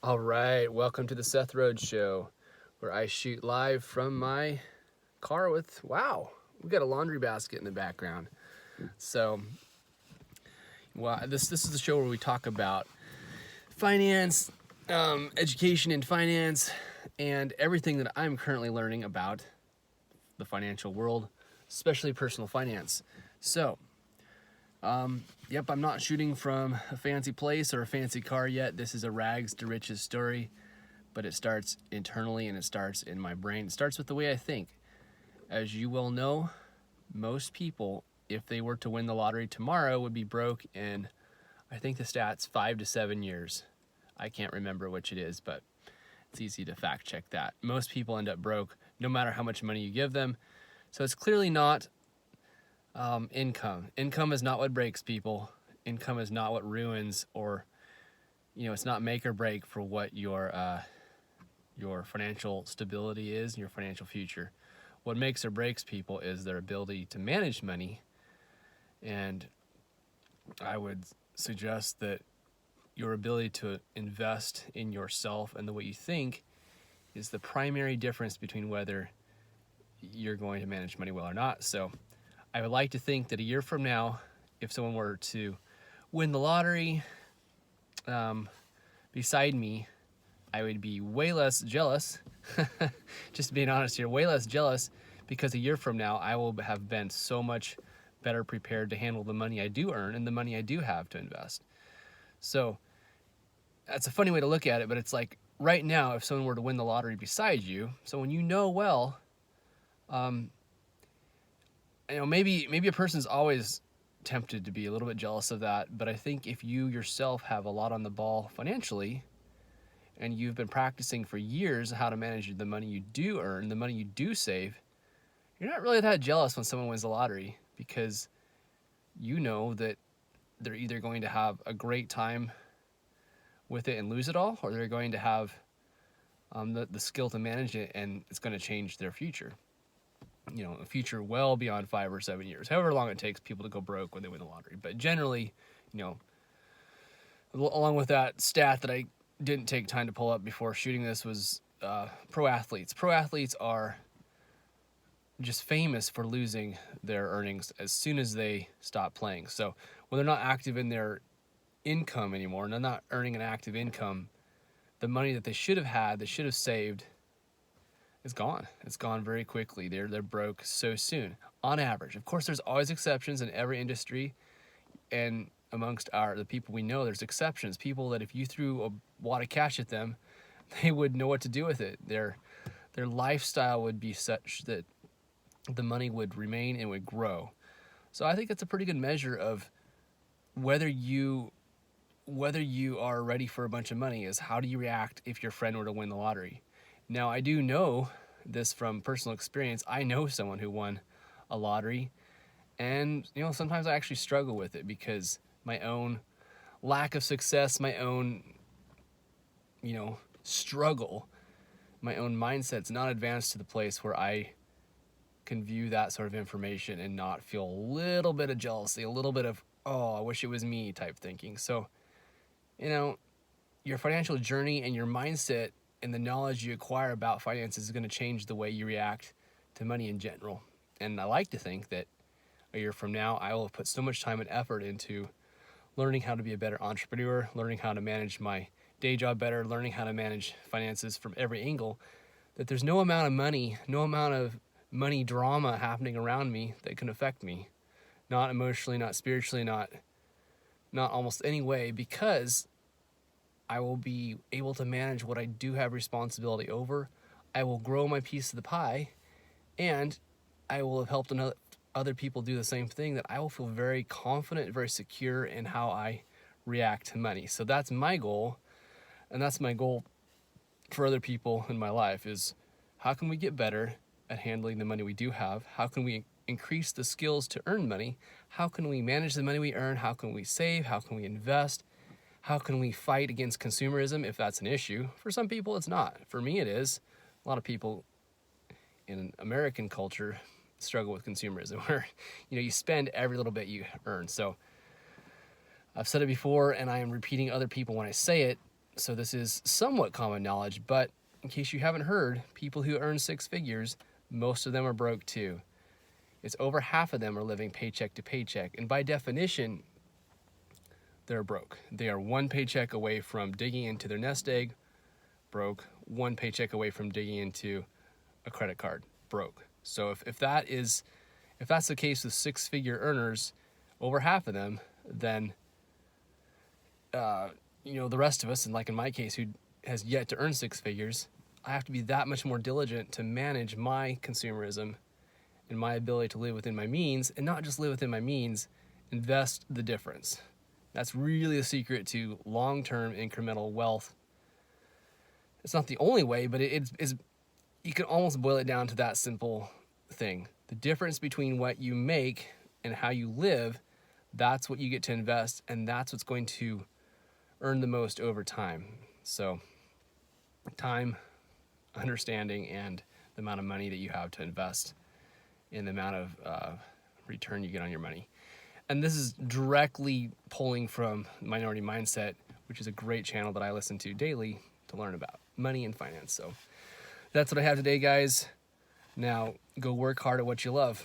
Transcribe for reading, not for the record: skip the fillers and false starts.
All right, welcome to the Seth Rhodes Show, where I shoot live from my car with, wow, we got a laundry basket in the background. So, this is the show where we talk about finance, education in finance, and everything that I'm currently learning about the financial world, especially personal finance. So, yep, I'm not shooting from a fancy place or a fancy car yet. This is a rags to riches story, but it starts internally and it starts in my brain. It starts with the way I think. As you well know, most people, if they were to win the lottery tomorrow, would be broke in, I think the stat's 5 to 7 years. I can't remember which it is, but it's easy to fact check that. Most people end up broke no matter how much money you give them. So it's clearly not income. Income is not what breaks people. Income is not what ruins, or it's not make or break for what your financial stability is and your financial future. What makes or breaks people is their ability to manage money. And I would suggest that your ability to invest in yourself and the way you think is the primary difference between whether you're going to manage money well or not. So I would like to think that a year from now, if someone were to win the lottery beside me, I would be way less jealous. Just being honest here, way less jealous, because a year from now I will have been so much better prepared to handle the money I do earn and the money I do have to invest. So that's a funny way to look at it, but it's like right now, if someone were to win the lottery beside you, someone you know well, maybe a person's always tempted to be a little bit jealous of that, but I think if you yourself have a lot on the ball financially, and you've been practicing for years how to manage the money you do earn, the money you do save, you're not really that jealous when someone wins the lottery, because you know that they're either going to have a great time with it and lose it all, or they're going to have the skill to manage it, and it's going to change their future. A future well beyond 5 or 7 years, however long it takes people to go broke when they win the lottery. But generally, along with that stat that I didn't take time to pull up before shooting this was pro athletes. Pro athletes are just famous for losing their earnings as soon as they stop playing. So when they're not active in their income anymore, and they're not earning an active income, the money that they should have had, they should have saved, is gone. It's gone very quickly. They're broke so soon, on average. Of course, there's always exceptions in every industry, and amongst the people we know, there's exceptions. People that if you threw a wad of cash at them, they would know what to do with it. Their lifestyle would be such that the money would remain and would grow. So I think it's a pretty good measure of whether you are ready for a bunch of money, is how do you react if your friend were to win the lottery. Now, I do know this from personal experience. I know someone who won a lottery, and sometimes I actually struggle with it because my own lack of success, my own struggle, my own mindset's not advanced to the place where I can view that sort of information and not feel a little bit of jealousy, a little bit of, oh, I wish it was me type thinking. So, your financial journey and your mindset and the knowledge you acquire about finances is going to change the way you react to money in general. And I like to think that a year from now, I will have put so much time and effort into learning how to be a better entrepreneur, learning how to manage my day job better, learning how to manage finances from every angle, that there's no amount of money drama happening around me that can affect me. Not emotionally, not spiritually, not almost any way, because I will be able to manage what I do have responsibility over. I will grow my piece of the pie, and I will have helped other people do the same thing, that I will feel very confident, very secure in how I react to money. So that's my goal, and that's my goal for other people in my life, is how can we get better at handling the money we do have? How can we increase the skills to earn money? How can we manage the money we earn? How can we save? How can we invest? How can we fight against consumerism if that's an issue? For some people, it's not. For me, it is. A lot of people in American culture struggle with consumerism, where you spend every little bit you earn. So I've said it before, and I am repeating other people when I say it. So this is somewhat common knowledge, but in case you haven't heard, people who earn six figures, most of them are broke too. It's over half of them are living paycheck to paycheck. And by definition, they're broke. They are one paycheck away from digging into their nest egg, broke. One paycheck away from digging into a credit card, broke. So if that's the case with six-figure earners, over half of them, then the rest of us, and like in my case, who has yet to earn six figures, I have to be that much more diligent to manage my consumerism and my ability to live within my means, and not just live within my means, invest the difference. That's really the secret to long-term incremental wealth. It's not the only way, but it's you can almost boil it down to that simple thing. The difference between what you make and how you live, that's what you get to invest, and that's what's going to earn the most over time. So time, understanding, and the amount of money that you have to invest in the amount of return you get on your money. And this is directly pulling from Minority Mindset, which is a great channel that I listen to daily to learn about money and finance. So that's what I have today, guys. Now go work hard at what you love.